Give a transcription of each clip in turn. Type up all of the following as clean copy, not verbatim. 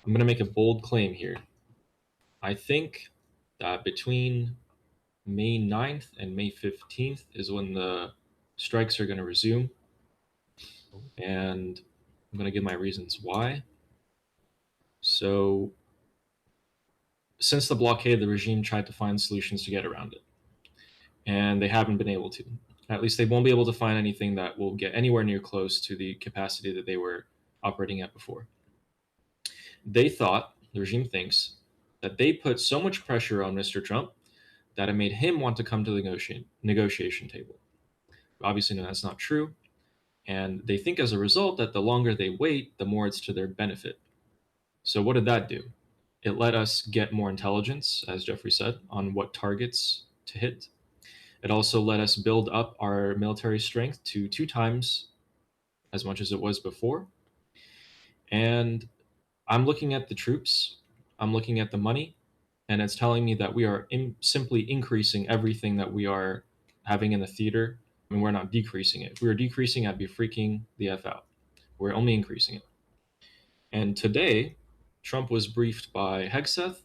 I'm going to make a bold claim here. I think that between May 9th and May 15th is when the strikes are going to resume. And I'm going to give my reasons why. So, since the blockade, the regime tried to find solutions to get around it. And they haven't been able to. At least they won't be able to find anything that will get anywhere near close to the capacity that they were operating at before. They thought, the regime thinks, that they put so much pressure on Mr. Trump that it made him want to come to the negotiation table. Obviously, no, that's not true. And they think as a result that the longer they wait, the more it's to their benefit. So, what did that do? It let us get more intelligence, as Jeffrey said, on what targets to hit. It also let us build up our military strength to 2 times as much as it was before. And I'm looking at the troops, I'm looking at the money, and it's telling me that we are simply increasing everything that we are having in the theater. I mean, we're not decreasing it. If we were decreasing, I'd be freaking the F out. We're only increasing it. And today, Trump was briefed by Hegseth,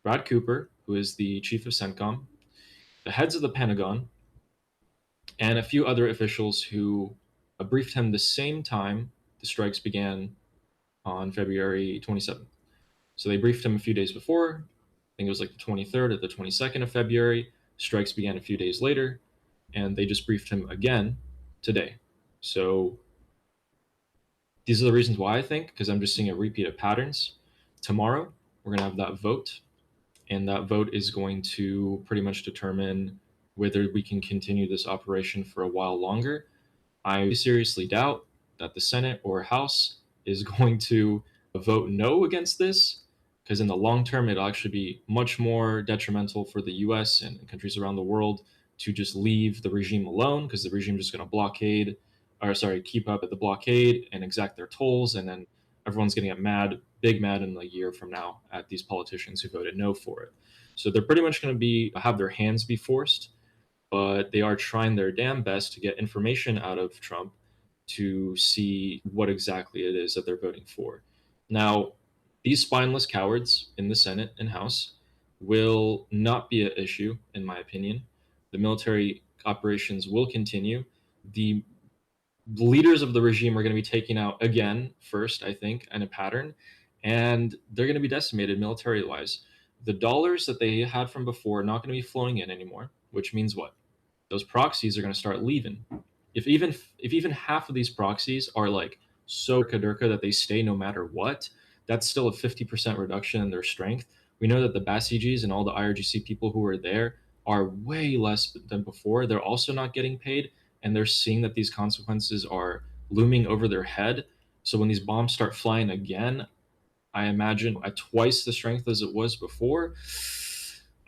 Brad Cooper, who is the chief of CENTCOM, the heads of the Pentagon, and a few other officials who briefed him the same time the strikes began on February 27th. So they briefed him a few days before. I think it was like the 23rd or the 22nd of February. Strikes began a few days later, and they just briefed him again today. So these are the reasons why I think, because I'm just seeing a repeat of patterns. Tomorrow, we're going to have that vote, and that vote is going to pretty much determine whether we can continue this operation for a while longer. I seriously doubt that the Senate or House is going to vote no against this, because in the long term, it'll actually be much more detrimental for the US and countries around the world to just leave the regime alone, because the regime is just going to blockade, or sorry, keep up at the blockade and exact their tolls, and then everyone's going to get mad, big mad in a year from now at these politicians who voted no for it. So they're pretty much going to have their hands be forced, but they are trying their damn best to get information out of Trump to see what exactly it is that they're voting for. Now, these spineless cowards in the Senate and House will not be an issue, in my opinion. The military operations will continue. The leaders of the regime are going to be taken out again, first, I think, in a pattern, and they're going to be decimated military wise. The dollars that they had from before are not going to be flowing in anymore, which means what? Those proxies are going to start leaving. If even half of these proxies are like so kadurka that they stay no matter what, that's still a 50% reduction in their strength. We know that the Basijis and all the IRGC people who are there are way less than before. They're also not getting paid, and they're seeing that these consequences are looming over their head. So when these bombs start flying again, I imagine at twice the strength as it was before,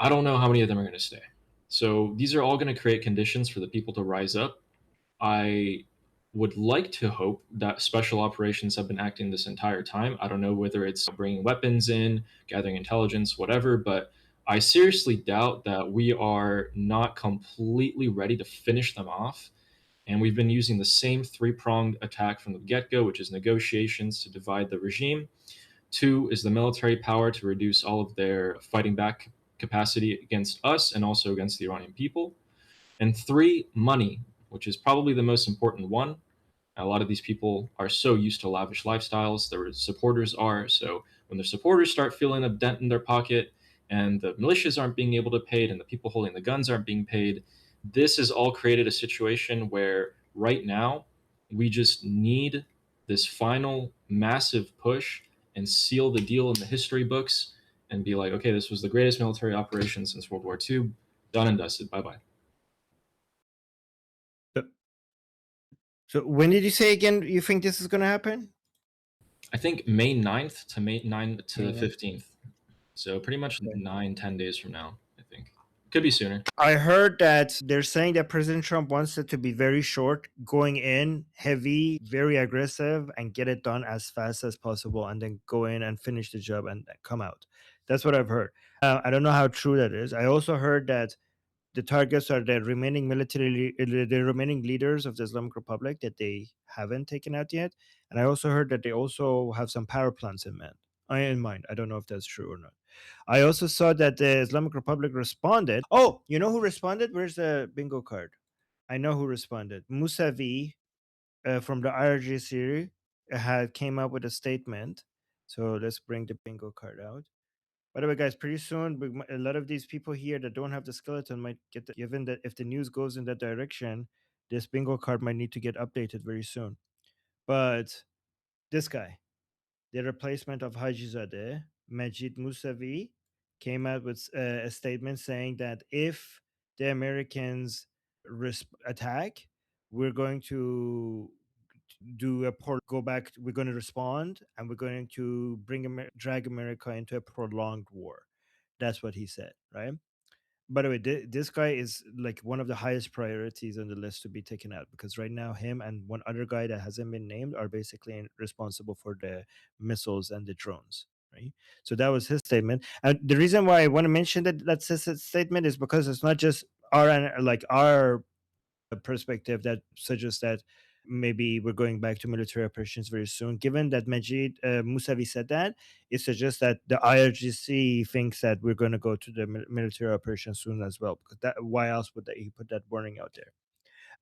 I don't know how many of them are going to stay. So these are all going to create conditions for the people to rise up. I would like to hope that special operations have been acting this entire time. I don't know whether it's bringing weapons in, gathering intelligence, whatever, but I seriously doubt that we are not completely ready to finish them off. And we've been using the same three-pronged attack from the get-go, which is negotiations to divide the regime. 2 is the military power to reduce all of their fighting back capacity against us and also against the Iranian people. And 3, money, which is probably the most important one. A lot of these people are so used to lavish lifestyles, their supporters are. So when their supporters start feeling a dent in their pocket and the militias aren't being able to pay and the people holding the guns aren't being paid, this has all created a situation where right now we just need this final massive push and seal the deal in the history books and be like, okay, this was the greatest military operation since World War II. Done and dusted. Bye bye. So when did you say again you think this is going to happen? I think May 9th to May 9th to the 15th. So pretty much 9-10 days from now, I think. Could be sooner. I heard that they're saying that President Trump wants it to be very short, going in heavy, very aggressive, and get it done as fast as possible, and then go in and finish the job and come out. That's what I've heard. I don't know how true that is. I also heard that the targets are the remaining the remaining leaders of the Islamic Republic that they haven't taken out yet. And I also heard that they also have some power plants in in mind. I don't know if that's true or not. I also saw that the Islamic Republic responded. Oh, you know who responded? Where's the bingo card? I know who responded. Musavi from the IRGC had came up with a statement. So let's bring the bingo card out. By the way, guys, pretty soon a lot of these people here that don't have the skeleton might get given that if the news goes in that direction, this bingo card might need to get updated very soon. But this guy, the replacement of Hajizadeh, Majid Musavi, came out with a statement saying that if the Americans attack, we're going to go back. We're going to respond, and we're going to drag America into a prolonged war. That's what he said, right? By the way, this guy is like one of the highest priorities on the list to be taken out, because right now him and one other guy that hasn't been named are basically responsible for the missiles and the drones, right? So that was his statement. And the reason why I want to mention that's his statement is because it's not just our perspective that suggests that maybe we're going back to military operations very soon. Given that Majid Musavi said that, it suggests that the IRGC thinks that we're going to go to the military operations soon as well. Because why else would he put that warning out there?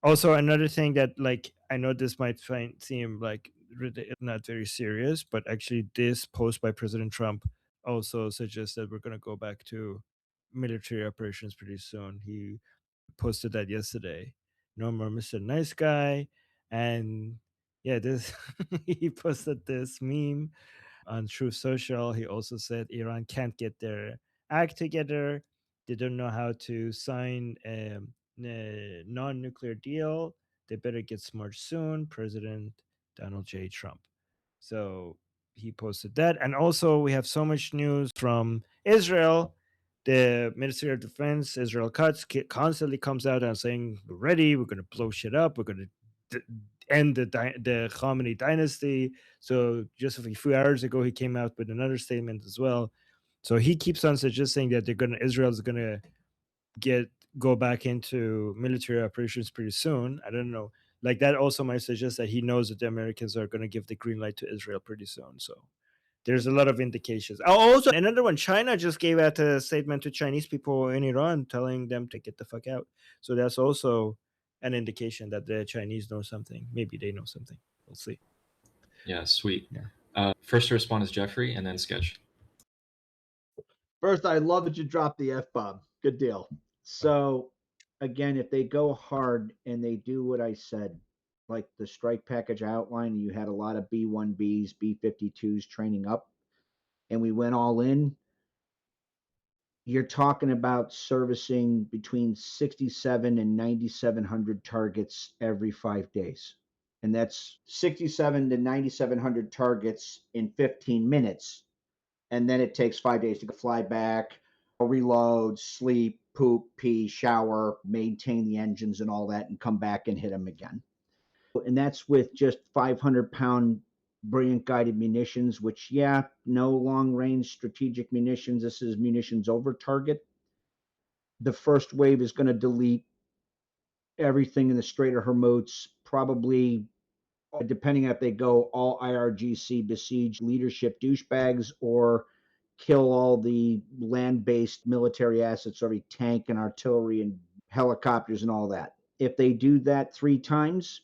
Also, another thing that, like, I know this might seem like not very serious, but actually, this post by President Trump also suggests that we're going to go back to military operations pretty soon. He posted that yesterday. No more Mr. Nice Guy. And yeah, this he posted this meme on Truth Social. He also said Iran can't get their act together. They don't know how to sign a non-nuclear deal. They better get smart soon. President Donald J. Trump. So he posted that. And also we have so much news from Israel. The Ministry of Defense, Israel Cuts, constantly comes out and saying, we're ready, we're going to blow shit up, we're going to end the Khamenei dynasty. So just a few hours ago, he came out with another statement as well. So he keeps on suggesting that Israel's going to go back into military operations pretty soon. I don't know. Like, that also might suggest that he knows that the Americans are going to give the green light to Israel pretty soon. So there's a lot of indications. Also, another one, China just gave out a statement to Chinese people in Iran telling them to get the fuck out. So that's also an indication that the Chinese know something. Maybe they know something. We'll see. Yeah, sweet. Yeah. First to respond is Jeffrey, and then Sketch. First, I love that you dropped the F-bomb. Good deal. So, again, if they go hard and they do what I said, like the strike package outline, you had a lot of B-1Bs, B-52s training up, and we went all in, you're talking about servicing between 67 and 9,700 targets every 5 days. And that's 67 to 9,700 targets in 15 minutes. And then it takes 5 days to fly back, reload, sleep, poop, pee, shower, maintain the engines and all that, and come back and hit them again. And that's with just 500-pound brilliant guided munitions, which, yeah, no long-range strategic munitions. This is munitions over target. The first wave is going to delete everything in the Strait of Hormuz, probably, depending on if they go all IRGC besieged leadership douchebags or kill all the land-based military assets, every tank and artillery and helicopters and all that. If they do that 3 times,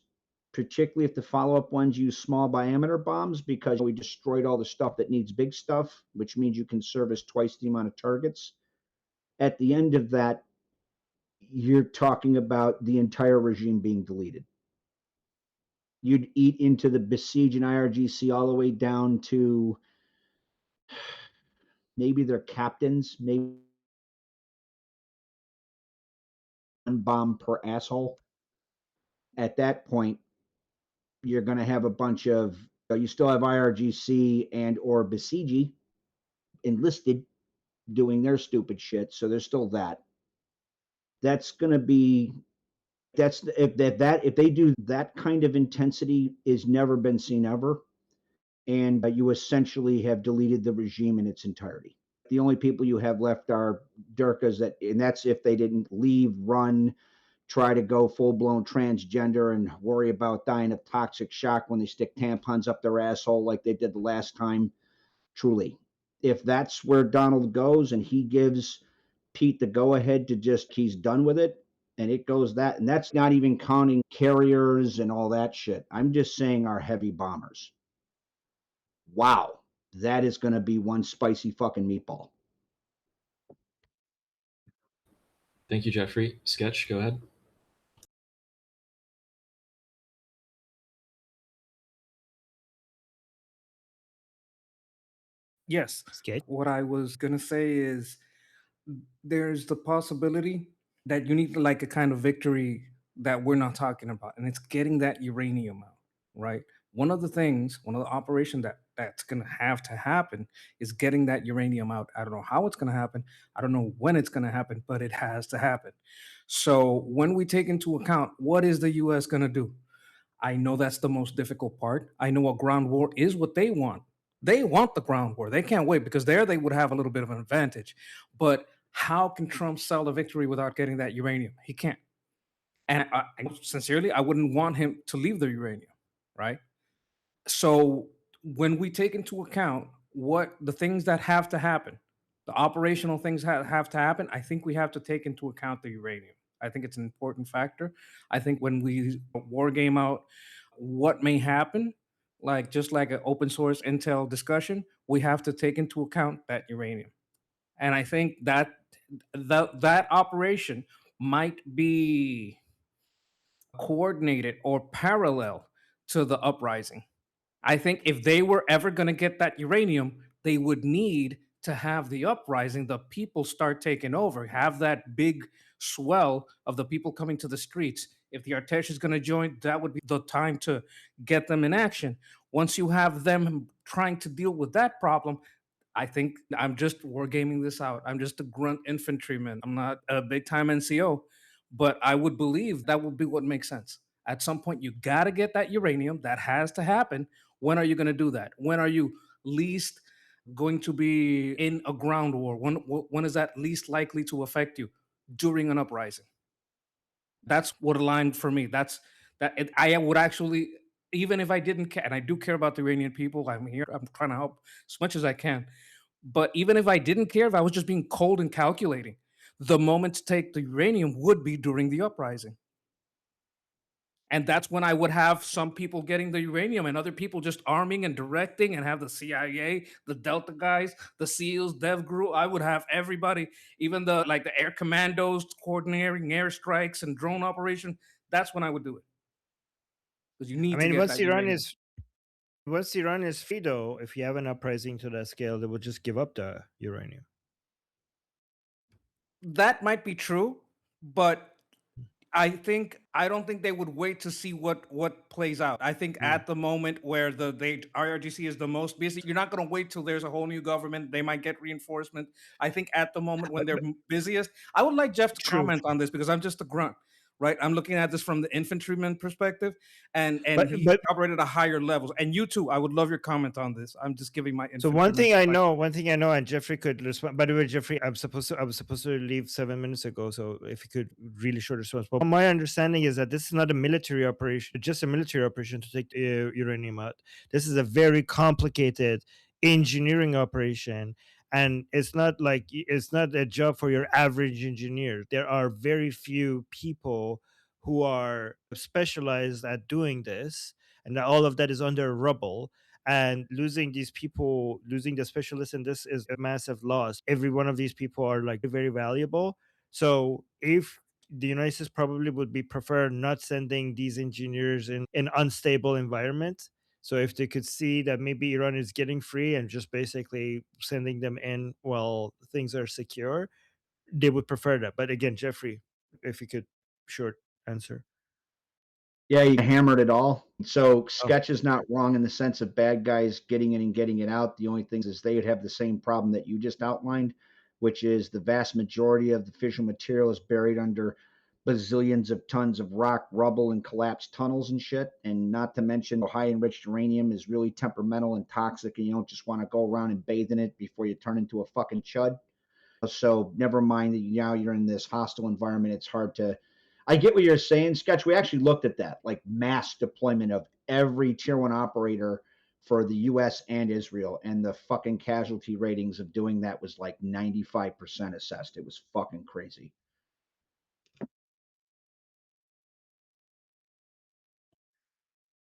particularly if the follow-up ones use small diameter bombs, because we destroyed all the stuff that needs big stuff, which means you can service twice the amount of targets. At the end of that, you're talking about the entire regime being deleted. You'd eat into the besieging IRGC all the way down to maybe their captains, maybe one bomb per asshole. At that point, you're going to have a bunch of, you still have IRGC and or besiegee enlisted doing their stupid shit. So there's still that. That's going to be, if they do that kind of intensity is never been seen ever. And you essentially have deleted the regime in its entirety. The only people you have left are Durkas, and that's if they didn't leave, run, try to go full-blown transgender and worry about dying of toxic shock when they stick tampons up their asshole like they did the last time. truly. If that's where Donald goes and he gives Pete the go ahead to just, he's done with it, and it goes that, and that's not even counting carriers and all that shit. I'm just saying our heavy bombers. Wow, that is going to be one spicy fucking meatball. Thank you, Jeffrey. Sketch, go ahead. Yes. Skate. What I was going to say is there's the possibility that you need like a kind of victory that we're not talking about, and it's getting that uranium out, right? One of the things, one of the operation that's going to happen is getting that uranium out. I don't know how it's going to happen. I don't know when it's going to happen, but it has to happen. So when we take into account what is the US going to do, I know that's the most difficult part. I know a ground war is what they want. They want the ground war. They can't wait because there they would have a little bit of an advantage. But how can Trump sell the victory without getting that uranium? He can't. And sincerely, I wouldn't want him to leave the uranium, right? So when we take into account what the things that have to happen, the operational things have to happen, I think we have to take into account the uranium. I think it's an important factor. I think when we war game out what may happen, like just like an open source intel discussion, we have to take into account that uranium. And I think that operation might be coordinated or parallel to the uprising. I think if they were ever going to get that uranium, they would need to have the uprising, the people start taking over, have that big swell of the people coming to the streets. If the Artesh is going to join, that would be the time to get them in action. Once you have them trying to deal with that problem, I think I'm just wargaming this out. I'm just a grunt infantryman. I'm not a big time NCO, but I would believe that would be what makes sense. At some point, you got to get that uranium. That has to happen. When are you going to do that? When are you least going to be in a ground war? When is that least likely to affect you? During an uprising. That's what aligned for me. I would actually, even if I didn't care, and I do care about the Iranian people. I'm here. I'm trying to help as much as I can. But even if I didn't care, if I was just being cold and calculating, the moment to take the uranium would be during the uprising. And that's when I would have some people getting the uranium and other people just arming and directing, and have the CIA, the Delta guys, the SEALs, Dev Group. I would have everybody, even the air commandos coordinating airstrikes and drone operation. That's when I would do it. Because you need I to mean, get that uranium. once Iran is free, though, if you have an uprising to that scale, they would just give up the uranium. That might be true, but I don't think they would wait to see what plays out. I think at the moment where the IRGC is the most busy, you're not going to wait till there's a whole new government. They might get reinforcement. I think at the moment when they're busiest, I would like Jeff to comment on this because I'm just a grunt, right? I'm looking at this from the infantryman perspective, and he operated at higher levels. And you too, I would love your comment on this. I'm just giving my So one thing I know, and Jeffrey could respond. By the way, Jeffrey, I was supposed to leave 7 minutes ago, so if you could really short response. But my understanding is that this is not a military operation, just a military operation to take uranium out. This is a very complicated engineering operation, and it's not a job for your average engineer. There are very few people who are specialized at doing this, and all of that is under rubble. And losing these people, losing the specialists in this is a massive loss. Every one of these people are like very valuable. So if the United States probably would be prefer not sending these engineers in an unstable environment. So if they could see that maybe Iran is getting free and just basically sending them in while things are secure, they would prefer that. But again, Jeffrey, if you could short answer. Yeah, you hammered it all. So Sketch is not wrong in the sense of bad guys getting in and getting it out. The only thing is they would have the same problem that you just outlined, which is the vast majority of the fissile material is buried under bazillions of tons of rock, rubble, and collapsed tunnels and shit. And not to mention high enriched uranium is really temperamental and toxic, and you don't just want to go around and bathe in it before you turn into a fucking chud. So never mind that now you're in this hostile environment. It's hard to. I get what you're saying, Sketch. We actually looked at that, like mass deployment of every tier one operator for the US and Israel. And the fucking casualty ratings of doing that was like 95% assessed. It was fucking crazy.